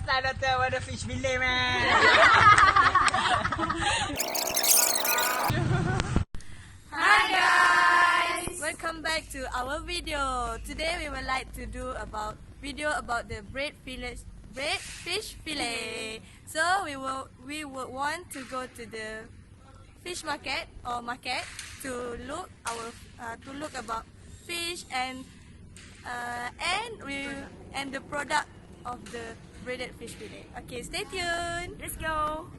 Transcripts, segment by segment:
I don't tell what the fish fillet, man. Hi guys! Welcome back to our video. Today we would like to do about the fish fillet. So we would want to go to the fish market to look about fish and the product of the breaded fish fillet. Okay, stay tuned. Let's go.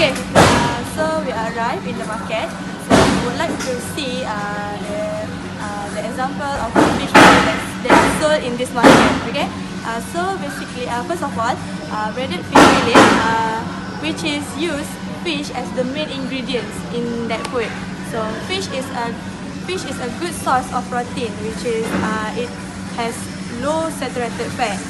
Okay, so we arrived in the market. So we would like to see the example of the fish that's sold in this market. Okay, so basically, first of all, breaded fish fillet, which is used fish as the main ingredients in that food. So fish is a good source of protein, which is it has low saturated fat.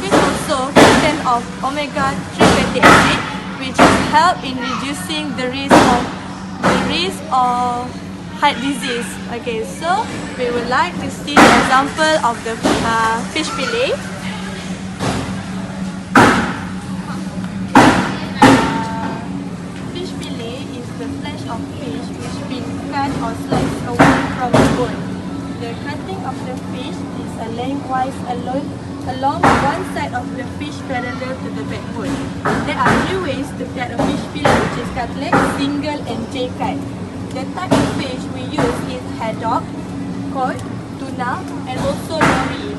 Fish also contains of omega-3 fatty acid, which help in reducing the risk of heart disease. Okay, so we would like to see the example of the fish fillet. Fish fillet is the flesh of fish which been cut or sliced away from the bone. The cutting of the fish is lengthwise along one side of the fish parallel to the backbone. There are three ways to cut a fish fillet, which is cutlet, single and J-cut. The type of fish we use is haddock, cod, tuna and also nori.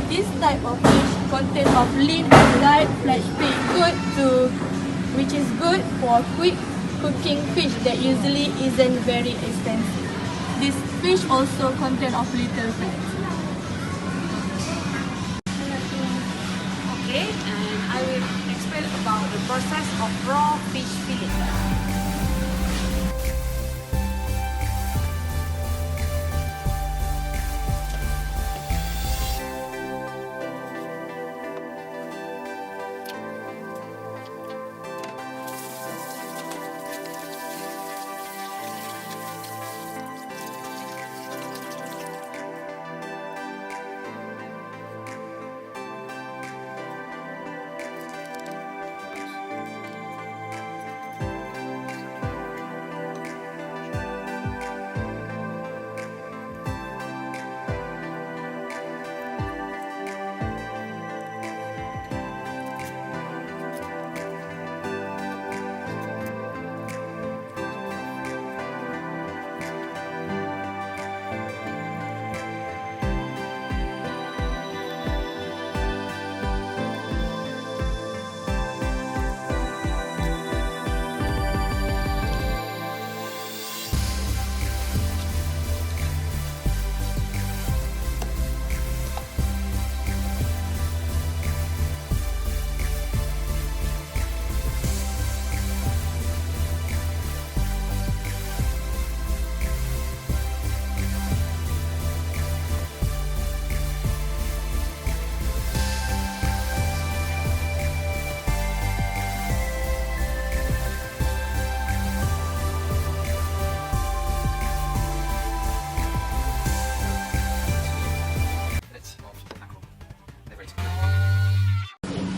This type of fish contains of lean and light flesh fish, which is good for quick cooking fish that usually isn't very expensive. This fish also contains of little fat. Okay, and I will explain about the process of raw fish fillet.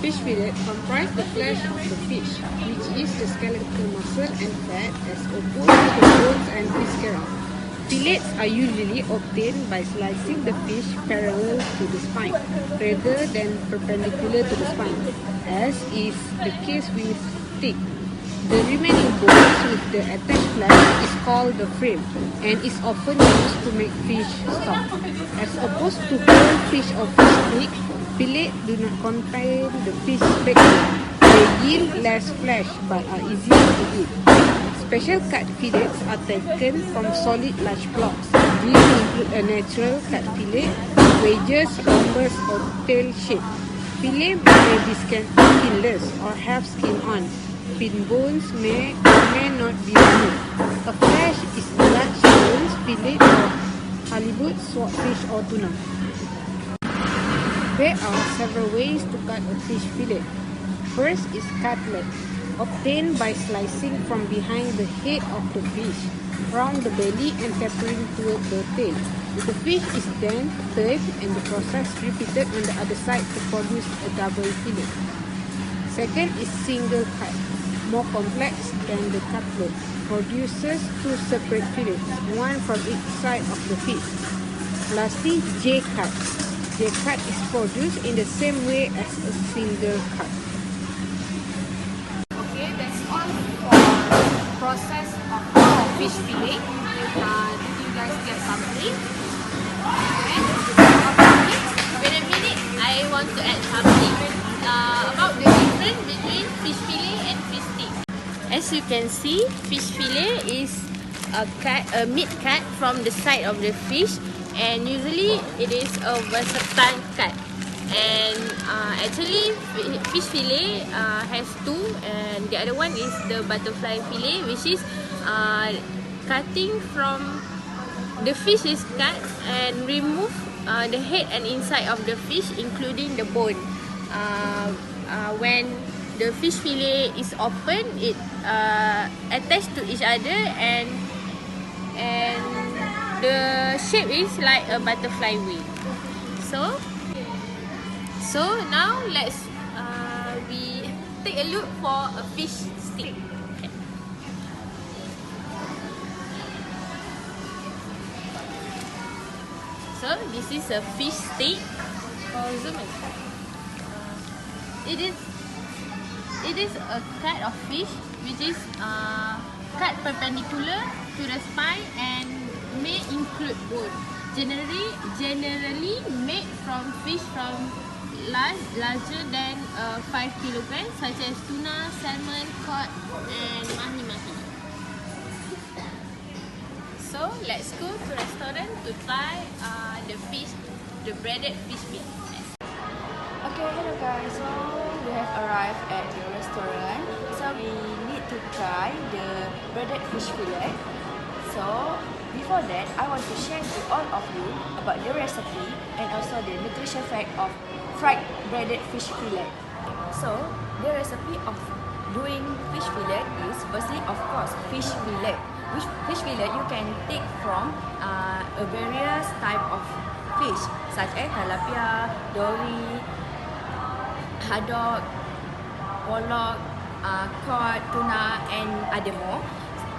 Fish fillet comprise the flesh of the fish, which is the skeletal muscle and fat, as opposed to the bones and viscera. Fillets are usually obtained by slicing the fish parallel to the spine, rather than perpendicular to the spine, as is the case with steak. The remaining bones with the attached flesh is called the frame, and is often used to make fish stock. As opposed to whole fish or fish stick, fillet do not contain the fish backbone. They yield less flesh but are easier to eat. Special cut fillets are taken from solid large blocks. These include a natural cut fillet, wedges, rhombus or tail shape. Fillet may be skinless or have skin on. fin bones may or may not be removed. A flesh is large bones, fillet of halibut, swordfish or tuna. There are several ways to cut a fish fillet. First is cutlet, obtained by slicing from behind the head of the fish, round the belly and tapering toward the tail. The fish is then turned and the process repeated on the other side to produce a double fillet. Second is single cut, more complex than the cutlet, produces two separate fillets, one from each side of the fish. Lastly, J-cut. J-cut is produced in the same way as a single cut. Okay, that's all for process of fish fillet. Did you guys get something? And wait a minute, I want to add something about the difference between fish fillet and fish stick. As you can see, fish fillet is a meat cut from the side of the fish, and usually it is a versatile cut. And actually fish fillet has two, and the other one is the butterfly fillet, which is cutting from the fish is cut and remove the head and inside of the fish, including the bone. When the fish fillet is open, it attached to each other, and the shape is like a butterfly wing. So now let's we take a look for a fish stick. Okay. So this is a fish stick. Zoom in. It is a cut of fish which is cut perpendicular to the spine and may include bone. Generally made from fish from larger than 5 kilograms, such as tuna, salmon, cod, and mahi-mahi. So let's go to restaurant to try the breaded fish meat. Okay, hello guys. So we have arrived at the restaurant. So we need to try the breaded fish fillet. So before that, I want to share with all of you about the recipe and also the nutrition fact of fried breaded fish fillet. So the recipe of doing fish fillet is firstly, of course, fish fillet. Which fish fillet you can take from a various type of fish such as tilapia, dory, haddock, pollock, cod, tuna, and other more.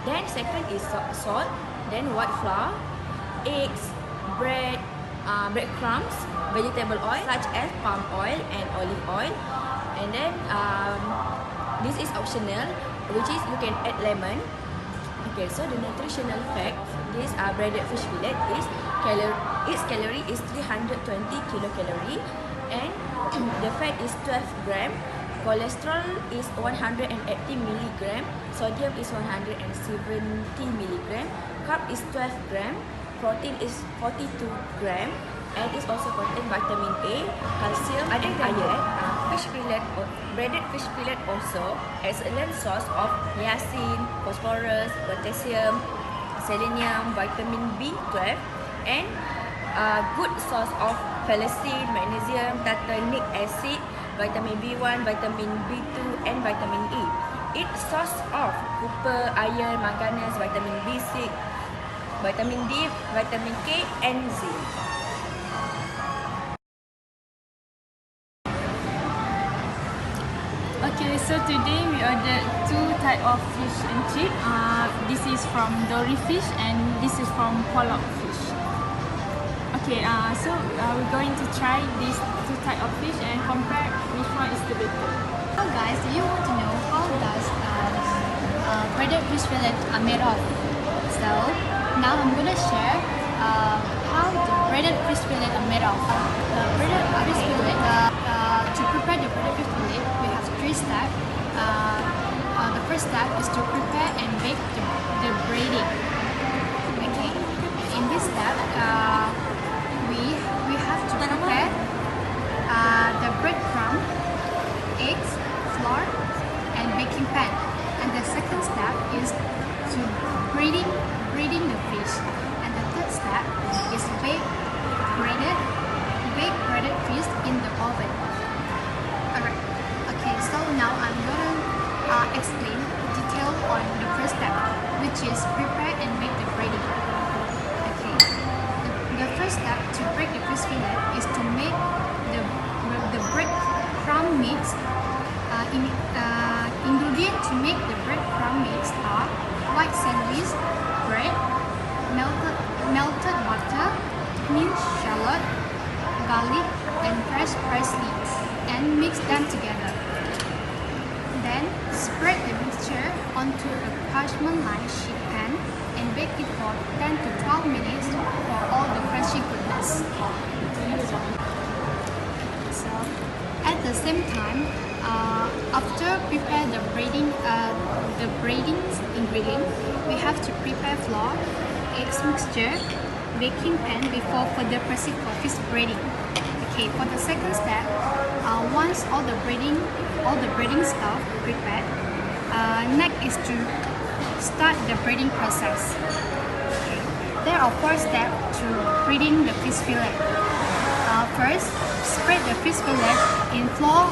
Then second is salt, then white flour, eggs, bread, breadcrumbs, vegetable oil such as palm oil and olive oil. And then this is optional, which is you can add lemon. Okay, so the nutritional fact, this breaded fish fillet is its calorie is 320 kilocalorie, and the fat is 12 gram, cholesterol is 180 milligram, sodium is 170 milligram, carb is 12 gram, protein is 42 gram, and it also contain vitamin A, calcium, and iron. Fish fillet, breaded fish fillet also excellent source of niacin, phosphorus, potassium, selenium, vitamin B12, and good source of ferritin, magnesium, tartanic acid, vitamin B1, vitamin B2, and vitamin E. It's source of copper, iron, manganese, vitamin B6, vitamin D, vitamin K, and zinc. Okay, so today we ordered two type of fish and chip. This is from dory fish and this is from pollock fish. Okay, so we're going to try these two type of fish and compare which one is the better. So guys, do you want to know how does breaded fish fillet are made of? So now I'm gonna share how the breaded fish fillet are made of. Breaded fish fillet. To prepare the breaded fish fillet, we have 3 steps. The first step is to prepare and bake the breading. Okay. In this step, we have to prepare the breadcrumb, eggs, flour, and baking pan. is to breeding the fish, and the third step is bake breaded fish in the oven. Alright. Okay, so now I'm gonna explain detail on the first step, which is prepare and make the breading. Okay. The first step to break the fish fillet is to make the breadcrumb mix. Ingredients to make the breadcrumb mix are white sandwich bread, melted butter, minced shallot, garlic, and fresh parsley, and mix them together. Then spread the mixture onto a parchment-lined sheet pan and bake it for 10 to 12 minutes for all the crunchy goodness. So, at the same time, after prepare the braiding ingredient, we have to prepare flour, eggs mixture, baking pan before further proceed for fish braiding. Okay, for the second step, once all the braiding stuff prepared, next is to start the braiding process. Okay. There are 4 steps to braiding the fish fillet. First, spread the fish fillet in flour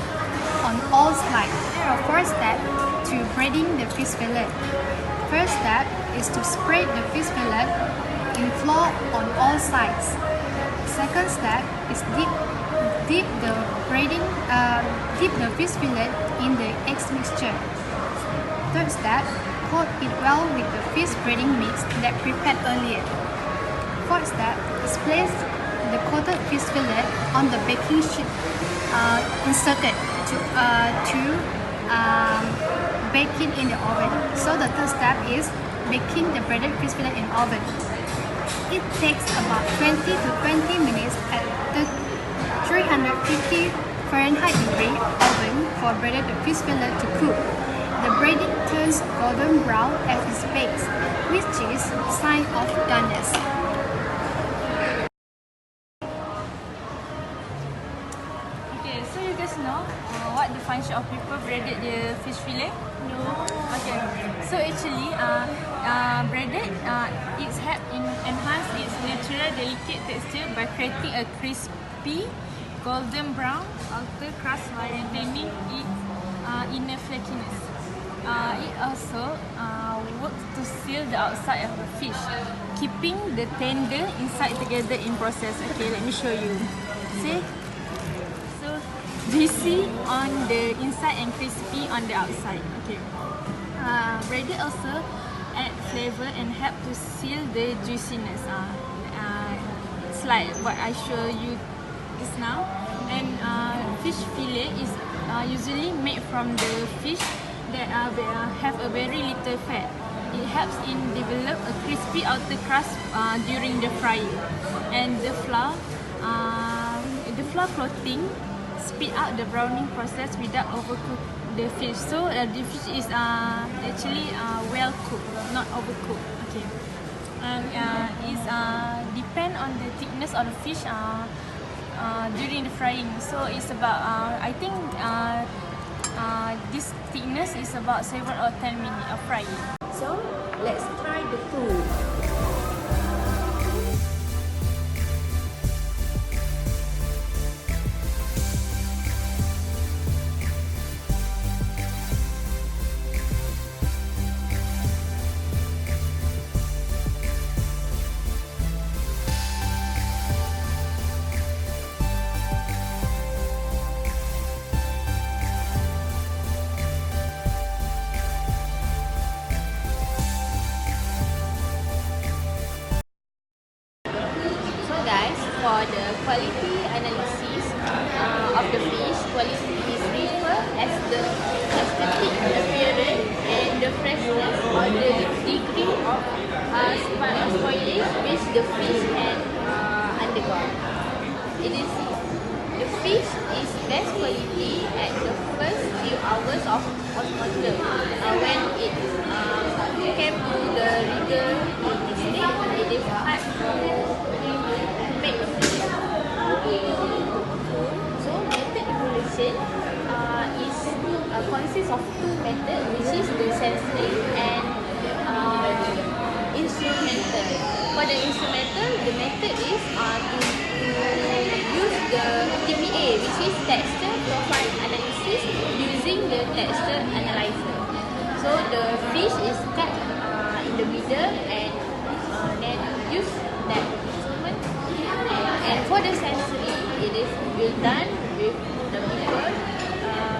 on all sides. There are 4 steps to braiding the fish fillet. First step is to spread the fish fillet in flour on all sides. Second step is dip the fish fillet in the egg mixture. Third step, coat it well with the fish braiding mix that prepared earlier. Fourth step is place the coated fish fillet on the baking sheet inserted to bake it in the oven. So the third step is baking the breaded fish fillet in oven. It takes about 20 to 20 minutes at 350 Fahrenheit degree oven for breaded fish fillet to cook. The breading turns golden brown as it bakes, which is sign of doneness. Okay, so you guys know what the function of people breaded the fish fillet? No. Okay, so actually, breaded it helps enhance its natural delicate texture by creating a crispy golden brown outer crust while retaining its inner flakiness. It also works to seal the outside of the fish, keeping the tender inside together in process. Okay, let me show you. See? So, juicy on the inside and crispy on the outside. Okay. Breaded also add flavor and help to seal the juiciness. It's like what I show you just now. And fish fillet is usually made from the fish that have a very little fat. It helps in develop a crispy outer crust during the frying. And the flour coating speed up the browning process without overcook the fish. So the fish is actually well cooked, not overcooked. Okay. It's depend on the thickness of the fish during the frying. So it's about I think this thickness is about 7 or 10 minutes of frying. So let's try the food. For the quality analysis of the fish, quality is referred as the aesthetic appearance and the freshness or the degree of spoilage which the fish had undergone. It is the fish is best quality at the first few hours of osmosis when it came to the rigor state. It is hard to make a fish. So method evolution consists of 2 methods, which is the sensing and the TPA, which is texture profile analysis using the texture analyzer. So the fish is cut in the middle and then use that instrument. And for the sensory, it is well done with the people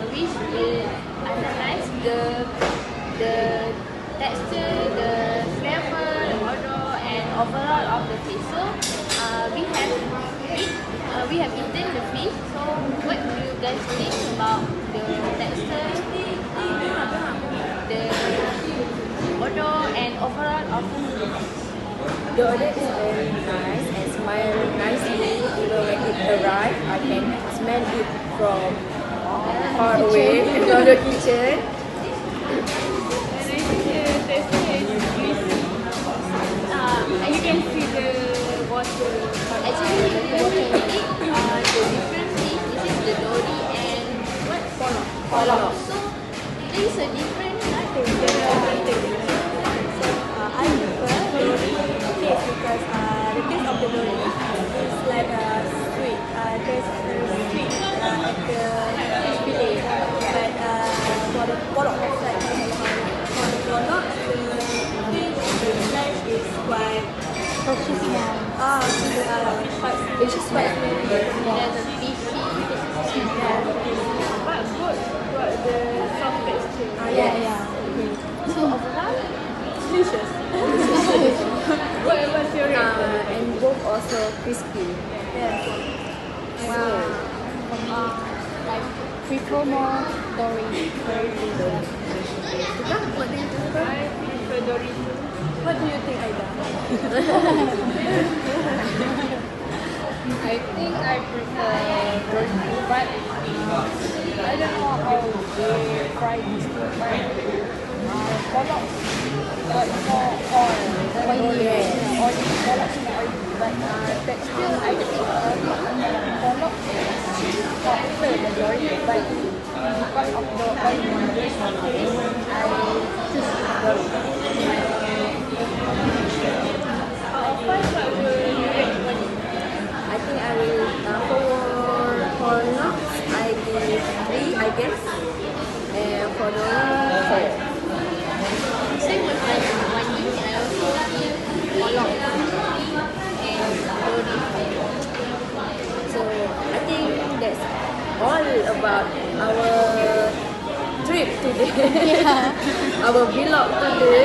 which will analyze the texture, the flavor, the odor, and overall of the fish. So we have eaten the fish. So what do you guys think about the texture, the odor, and overall of the fish? The odor is very nice and smell nicely. Even when it arrives, I can smell it from far away from the kitchen. You can see the water. Actually, the difference is this is the dory and what? Pollock. So there is a difference. I prefer dory taste because the taste of the dory is like sweet. There's sweet at the fish fillet, but for the pollock, it's like for the pollock, the flesh is quite Professional. which is quite There's a fishy. but good for the soft texture. Yeah. So overall, Delicious. What's your rating? And both also crispy. Yeah. I prefer more dory. I prefer dory too. What do you think, Aida? I think I prefer dory too, but I don't know how they fry this too. Pollock got more oil than dory. Pollock is oily, but texture I think pollock is softer than dory, but because of the oiliness, I choose dory. I think I will for nuts I give 3, I guess, and for the 4. same with my one year, I also eat pollock and dory. So I think that's all about our trip today. Our vlog today.